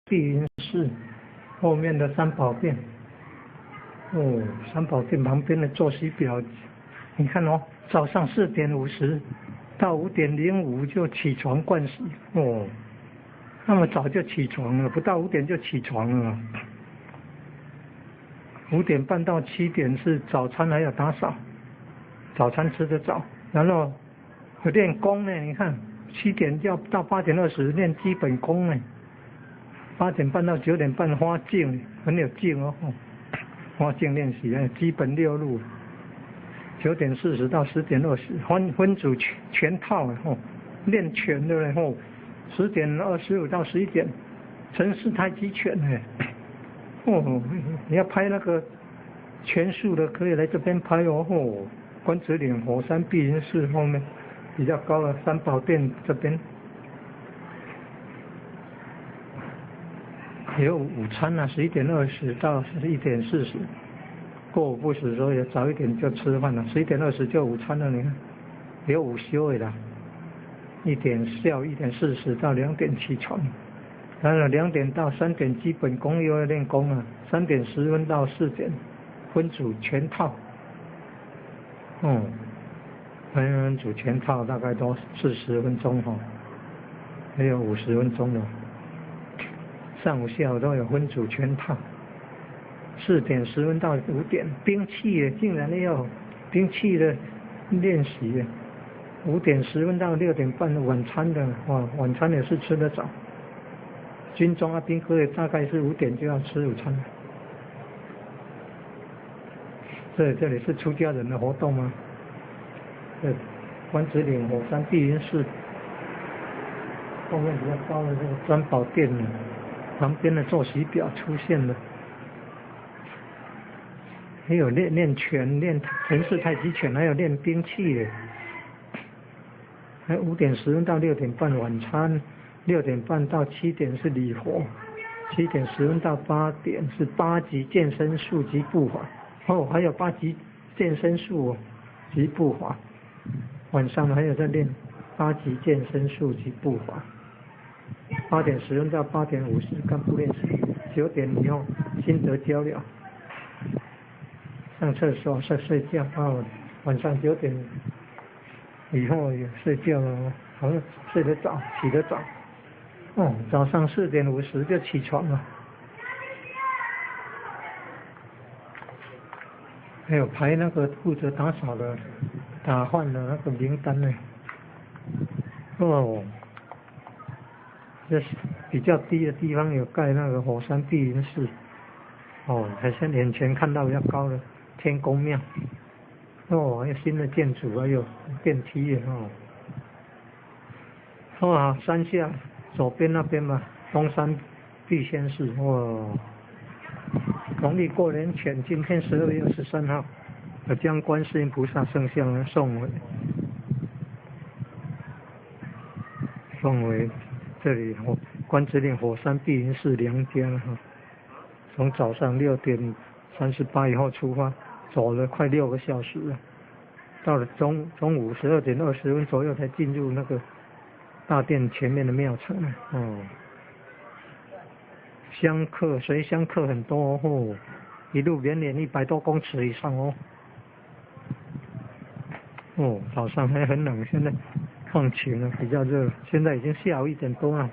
碧云寺后面的三宝殿。哦，三宝殿旁边的作息表，你看哦，早上4点50到5点05就起床盥洗。哦，那么早就起床了，不到5点就起床了。5点半到7点是早餐还要打扫，早餐吃得早，然后有练功呢。你看7点要到8点20练基本功呢。8点半到9点半花镜，很有劲哦。花镜练习基本6路。9点40到10点20分组全套哦，练拳的哦。10点25到11点陈氏太极拳呢。哦，你要拍那个拳术的可以来这边拍哦。关子岭火山碧云寺后面比较高的三宝殿这边。有午餐啊，11点20到1点40，过午不食，所以早一点就吃饭了。11点20就午餐了，你看，有午休的啦。1点下午1点40到2点起床，然后2点到3点基本功又要练功啊。3点10分到4点分组全套。分组全套大概都40分钟哈，还有50分钟了。上午下午都有分组全套。4点10分到5点，兵器也竟然也有兵器的练习。5点10分到6点半晚餐的，晚餐也是吃得早。军中啊，兵科也大概是5点就要吃午餐了。这里是出家人的活动吗？关子岭火山碧云寺后面比较高的这个三宝殿呢。旁边的作息表出现了，还有练拳、练陈氏太极拳，还有练兵器的。还有5点10分到6点半晚餐，6点半到7点是礼佛，7点10分到8点是8级健身术及步法。还有8级健身术及步法。晚上还有在练8级健身术及步法。8点10分到8点50干部练习，9点以后心得交流，上厕所睡觉晚上9点以后也睡觉了，好像睡得早，起得早。早上4点50就起床了。还有排那个负责打扫的打饭的那个名单呢。这比较低的地方有盖那个火山碧云寺。还像眼前看到比较高的天公庙。还有新的建筑，还有电梯耶。山下左边那边嘛，东山碧仙寺。农历过年前，今天12月23号，将观世音菩萨圣像送回这里关子岭火山碧云寺娘家。从早上6点38以后出发，走了快6个小时了，到了中午12点20分左右才进入那个大殿前面的庙场。随香客很多一路绵延100多公尺以上早上还很冷，现在放晴了，比较热，现在已经下午1点多了。